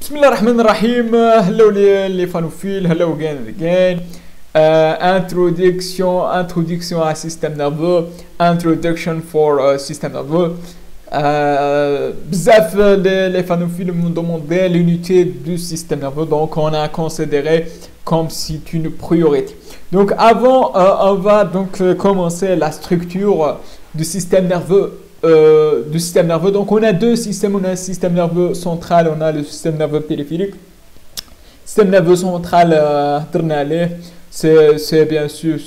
بسم الله الرحمن الرحيم. hello les fanophiles, hello again. Introduction à système nerveux, introduction for système nerveux. Bzaf les fanophiles m'ont demandé l'unité du système nerveux, donc on a considéré comme si c'est une priorité. Donc avant, on va donc commencer la structure du système nerveux. Donc on a deux systèmes, on a le système nerveux central, on a le système nerveux périphérique. Système nerveux central, c'est bien sûr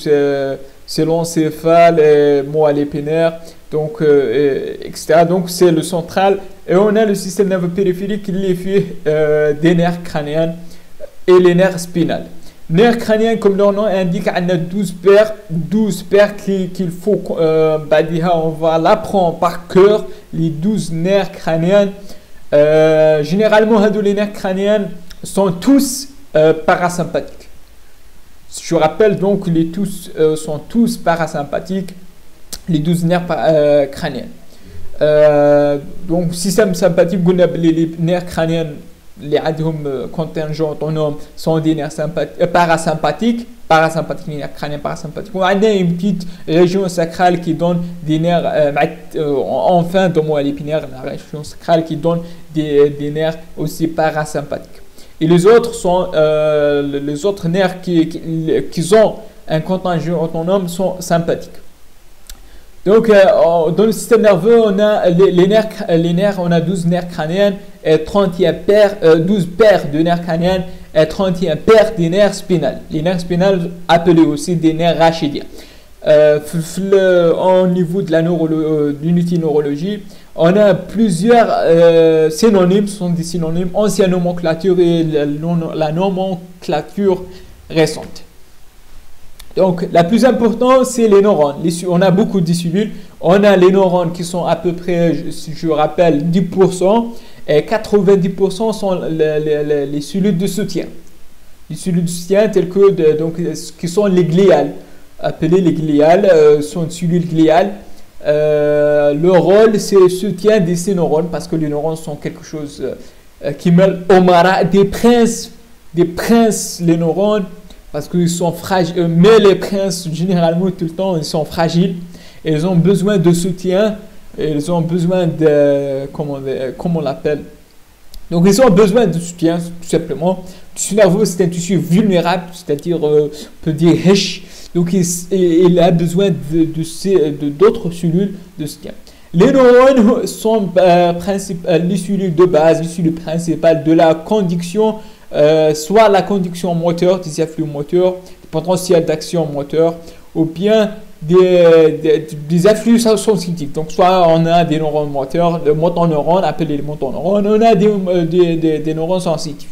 c'est l'encéphale et moelle épinière, donc etc. Donc c'est le central, et on a le système nerveux périphérique qui est fait des nerfs crâniens et les nerfs spinales. Nerfs crâniens, comme leur nom indique, on a 12 paires qu'il faut, on va l'apprendre par cœur, les 12 nerfs crâniens. Généralement, les nerfs crâniens sont tous parasympathiques. Je rappelle donc, les tous sont tous parasympathiques, les 12 nerfs crâniens. Donc, système sympathique, les nerfs crâniens, les contingents autonomes sont des nerfs parasympathiques, les nerfs crâniens parasympathiques. On a une petite région sacrale qui donne des nerfs, enfin, dans moelle épinière, la région sacrale qui donne des nerfs aussi parasympathiques. Et les autres sont les autres nerfs qui ont un contingent autonome sont sympathiques. Donc, dans le système nerveux, on a les nerfs, on a 12 nerfs crâniens et 12 paires de nerfs crâniens et 31 paires de nerfs spinales. Les nerfs spinales, appelés aussi des nerfs rachidiens. Au niveau de l'unité neurologie, on a plusieurs synonymes, ce sont des synonymes, ancienne nomenclature et la nomenclature récente. Donc, la plus importante, c'est les neurones. On a beaucoup de cellules. On a les neurones qui sont à peu près, si je rappelle, 10%. Et 90% sont les cellules de soutien. Les cellules de soutien telles que, qui sont les gliales. Appelées les gliales, sont des cellules gliales. Le rôle, c'est le soutien de ces neurones, parce que les neurones sont quelque chose qui mêle au mara des princes, les neurones. Parce qu'ils sont fragiles, mais les princes, généralement, tout le temps, ils sont fragiles. Et ils ont besoin de soutien. Et ils ont besoin de, comment on l'appelle. Donc, ils ont besoin de soutien, tout simplement. Le tissu nerveux, c'est un tissu vulnérable, c'est-à-dire, on peut dire hèche. Donc, il a besoin d'autres cellules de soutien. Les neurones sont les cellules de base, les cellules principales de la conduction. Soit la conduction moteur, des afflux moteurs, des potentiels d'action moteur, ou bien des afflux sensitifs. Donc, soit on a des neurones moteurs, des motoneurones, appelés les motoneurones, on a des neurones sensitifs.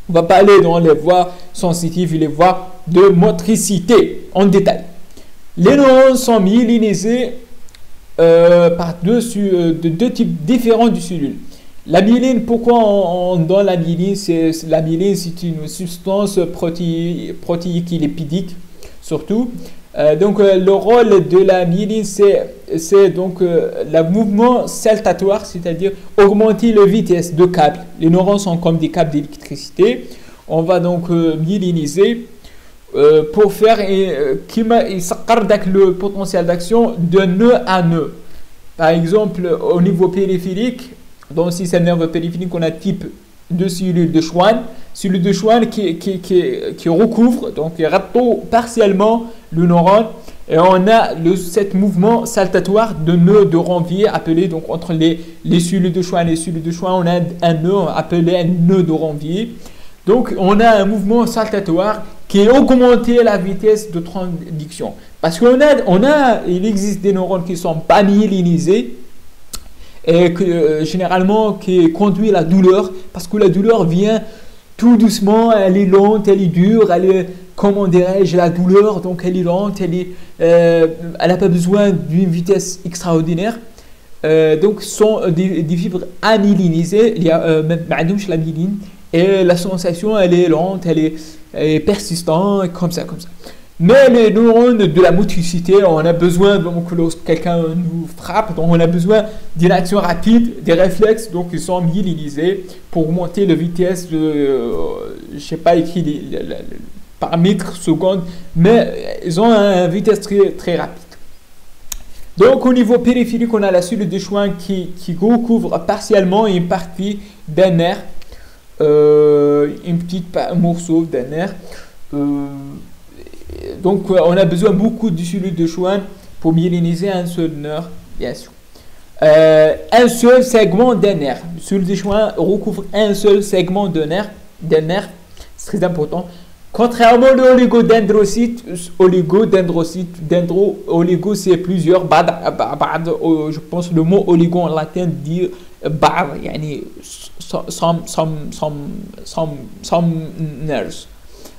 On va pas aller dans les voies sensitives et les voies de motricité en détail. Les neurones sont myélinisés par deux types différents de cellules. La myéline, pourquoi on donne la myéline? La myéline, c'est une substance protéique et lipidique, surtout. Donc, le rôle de la myéline, c'est donc le mouvement saltatoire, c'est-à-dire augmenter la vitesse de câbles. Les neurones sont comme des câbles d'électricité. On va donc myéliniser pour faire le potentiel d'action de nœud à nœud. Par exemple, au niveau périphérique, dans le système nerveux périphérique, on a type de cellules de Schwann. Cellules de Schwann qui recouvrent, donc partiellement le neurone. Et on a cet mouvement saltatoire de nœud de Ranvier appelé, donc entre les cellules de Schwann et les cellules de Schwann, on a un nœud appelé un nœud de Ranvier. Donc on a un mouvement saltatoire qui augmente la vitesse de transduction. Parce il existe des neurones qui ne sont pas myélinisés, et généralement qui conduit à la douleur, parce que la douleur vient tout doucement, elle est lente, elle est dure, elle est, comment dirais-je, la douleur, donc elle est lente, elle n'a pas besoin d'une vitesse extraordinaire. Donc ce sont des fibres amyélinisées, il y a même la myéline, et la sensation elle est lente, elle est persistante, comme ça. Mais les neurones de la motricité, on a besoin, donc lorsque quelqu'un nous frappe, donc on a besoin d'une action rapide, des réflexes, donc ils sont myélinisés pour augmenter la vitesse de, je sais pas écrit par mètre seconde, mais ils ont une vitesse très, très rapide. Donc au niveau périphérique, on a la cellule de Schwann qui recouvre partiellement une partie d'un nerf, une petite morceau d'un nerf. Donc on a besoin beaucoup de cellules de Schwann pour myéliniser un seul nerf, bien sûr. Un seul segment d'un nerf. La cellule de Schwann recouvre un seul segment d'un nerf, c'est très important. Contrairement aux oligodendrocytes, oligo c'est plusieurs, je pense le mot oligo en latin dit yani some nerves.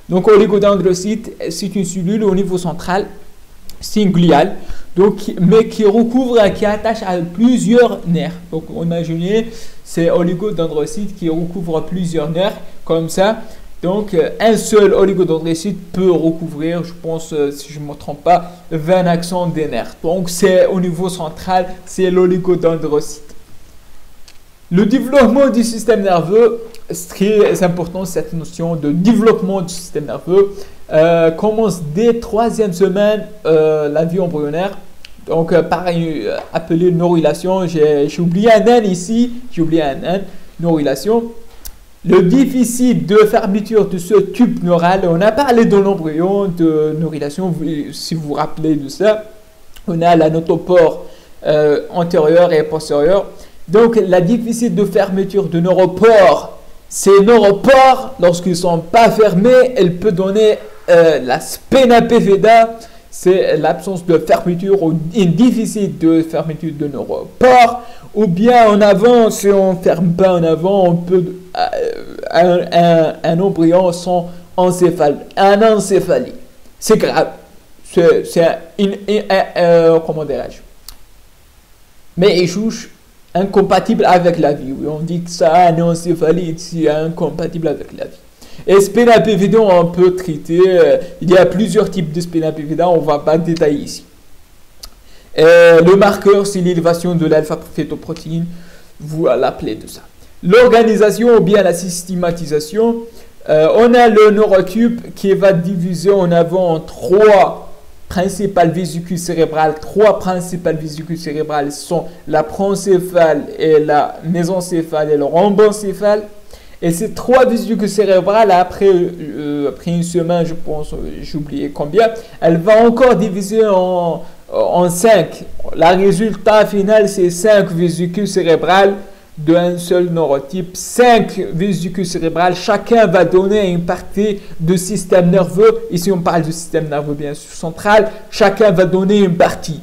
Donc oligodendrocyte, c'est une cellule au niveau central, singuliale, donc, mais qui recouvre, qui attache à plusieurs nerfs. Donc imaginez, c'est oligodendrocyte qui recouvre plusieurs nerfs, comme ça. Donc un seul oligodendrocyte peut recouvrir, je pense, si je ne me trompe pas, 20 axons des nerfs. Donc c'est au niveau central, c'est l'oligodendrocyte. Le développement du système nerveux, c'est très important, cette notion de développement du système nerveux commence dès 3e semaine la vie embryonnaire. Donc par appelé neurulation, j'ai oublié un N ici, neurulation. Le déficit de fermeture de ce tube neural, on a parlé de l'embryon, de neurulation, si vous vous rappelez de ça. On a la notopore antérieure et postérieure. Donc, la déficit de fermeture de neuropores, ces neuropores, lorsqu'ils ne sont pas fermés, elle peut donner la spina bifida, c'est l'absence de fermeture ou un déficit de fermeture de neuropores. Ou bien en avant, si on ne ferme pas en avant, on peut un embryon sans encéphalie. C'est grave. C'est comment dirais-je? Mais il touche incompatible avec la vie. Oui, on dit que ça a une encéphalie, c'est incompatible avec la vie. Et spina bifida, on peut traiter. Il y a plusieurs types de spina bifida, on ne va pas détailler ici. Le marqueur, c'est l'élévation de l'alpha-fétoprotéine, vous l'appelez de ça. L'organisation ou bien la systématisation, on a le neurotube qui va diviser en avant en 3 principales vésicules cérébrales. 3 principales vésicules cérébrales sont la proencéphale et la mésencéphale et le rhombencéphale. Et ces 3 vésicules cérébrales, après une semaine, je pense, j'ai oublié combien, elle va encore diviser en 5. Le résultat final, c'est 5 vésicules cérébrales d'un seul neurotype. 5 vésicules cérébrales, chacun va donner une partie de système nerveux. Ici, on parle du système nerveux bien sûr central. Chacun va donner une partie.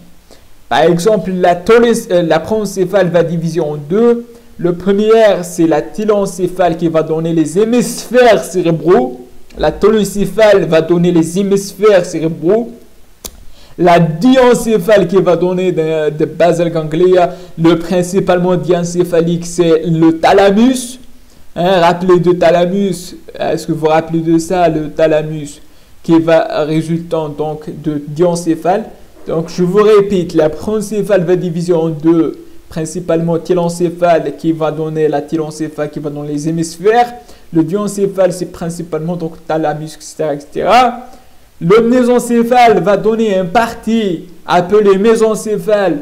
Par exemple, la proencéphale va diviser en 2. Le premier, c'est la télencéphale qui va donner les hémisphères cérébraux. La télencéphale va donner les hémisphères cérébraux. La diencéphale qui va donner de basal ganglia. Le principalement diencéphalique, c'est le thalamus. Rappelez de thalamus. Est-ce que vous vous rappelez de ça, le thalamus qui va résultant donc de diencéphale. Donc je vous répète, la proencéphale va diviser en 2. Principalement télencéphale qui va donner la télencéphale qui va donner les hémisphères. Le diencéphale, c'est principalement donc thalamus, etc. Le mésencéphale va donner une partie appelée mésencéphale.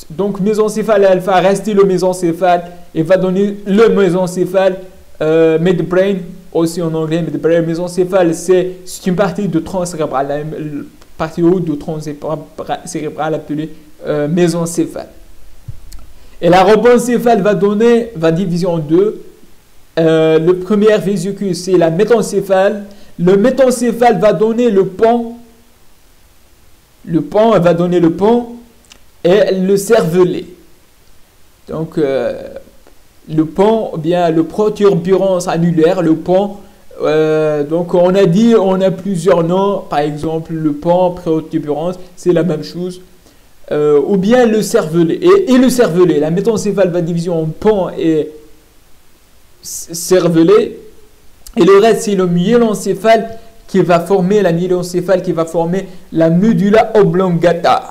Donc mésencéphale, elle va rester le mésencéphale et va donner le mésencéphale, midbrain, aussi en anglais, midbrain. Mésencéphale, c'est une partie de tronc cérébral, la partie haute du tronc cérébral appelée mésencéphale. Et la rhombencéphale va diviser en 2. Le premier vésicule, c'est la métencéphale. Le métencéphale va donner le pont. Le pont va donner le pont et le cervelet. Donc, le pont, bien le protuberance annulaire, le pont. Donc, on a dit, on a plusieurs noms. Par exemple, le pont, protuberance, c'est la même chose. Ou bien le cervelet. Et le cervelet, la métencéphale va diviser en pont et cervelet. Et le reste, c'est le myélencéphale qui va former la myélencéphale, qui va former la medulla oblongata.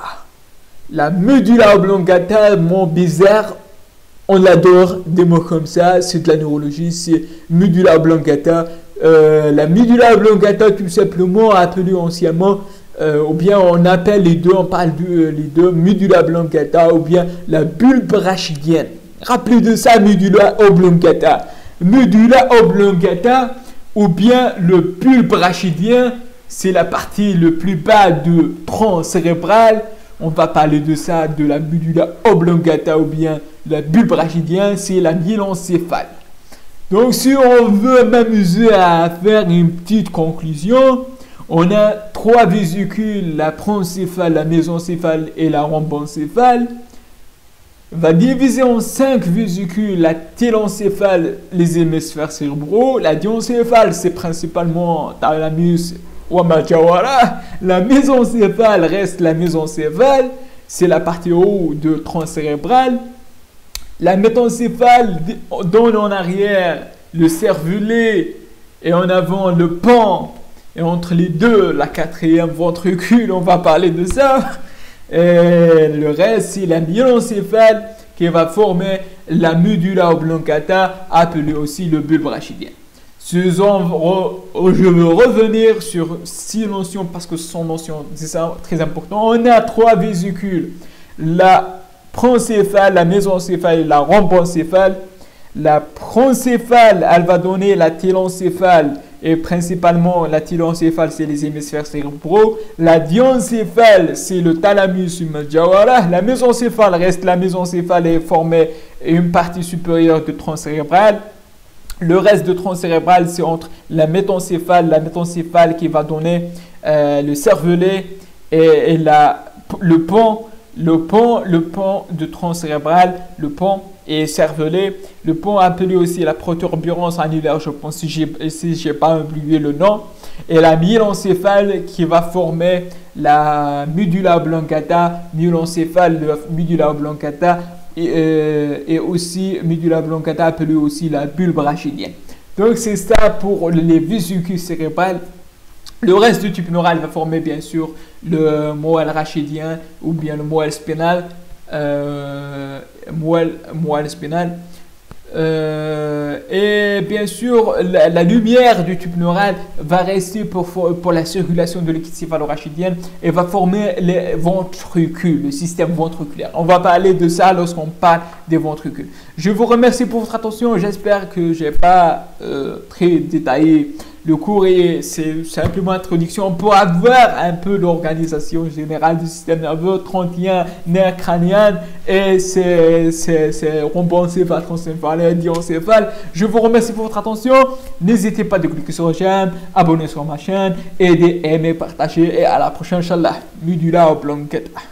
La medulla oblongata, mot bizarre, on l'adore, des mots comme ça, c'est de la neurologie, c'est medulla oblongata. La medulla oblongata, tout simplement appelée anciennement, ou bien on appelle les deux, on parle les deux, medulla oblongata ou bien la bulbe rachidienne. Rappelez de ça, medulla oblongata. Medulla oblongata ou bien le bulbe rachidien, c'est la partie le plus bas de tronc cérébral. On va parler de ça, de la medulla oblongata ou bien la bulbe rachidien, c'est la myélencéphale. Donc si on veut m'amuser à faire une petite conclusion, on a 3 vésicules, la proencéphale, la mésencéphale et la rhombencéphale. Va diviser en 5 vésicules, la télencéphale, les hémisphères cérébraux. La diencéphale, c'est principalement thalamus ou majawara. La mésencéphale reste la mésencéphale, c'est la partie haut de tronc cérébral. La métencéphale donne en arrière le cervelet et en avant le pan. Et entre les deux, la 4e ventricule, on va parler de ça. Et le reste, c'est la myélencéphale qui va former la medulla oblongata, appelée aussi le bulbe rachidien. Je veux revenir sur 6 notions parce que ce sont notions, c'est ça, très important. On a 3 vésicules, la proencéphale, la mésencéphale et la rhombencéphale. La proencéphale, elle va donner la télencéphale et principalement la télencéphale, c'est les hémisphères cérébraux. La diencéphale, c'est le thalamus majawara. La mésencéphale reste la mésencéphale et formée une partie supérieure du tronc cérébral. Le reste du tronc cérébral, c'est entre la métencéphale qui va donner le cervelet et le pont de tronc cérébral, le pont et cervelet, le pont appelé aussi la proturbérance annulaire, je pense, si je n'ai pas oublié le nom, et la myélencéphale qui va former la medulla oblongata, myélencéphale, medulla oblongata, et aussi medulla oblongata appelée aussi la bulbe rachidienne. Donc c'est ça pour les vésicules cérébrales. Le reste du tube neural va former bien sûr le moelle rachidien ou bien le moelle spinal. Moelle spinal. Et bien sûr, la lumière du tube neural va rester pour la circulation de liquide céphalorachidien et va former les ventricules, le système ventriculaire. On va parler de ça lorsqu'on parle des ventricules. Je vous remercie pour votre attention. J'espère que je n'ai pas très détaillé le cours et c'est simplement introduction pour avoir un peu l'organisation générale du système nerveux, 31 nerfs crâniens et c'est rhombencéphale, troncéphale, diencéphale. Je vous remercie pour votre attention. N'hésitez pas de cliquer sur j'aime, abonner sur ma chaîne, aider, aimer, partager et à la prochaine, Inch'Allah. Medulla oblongata.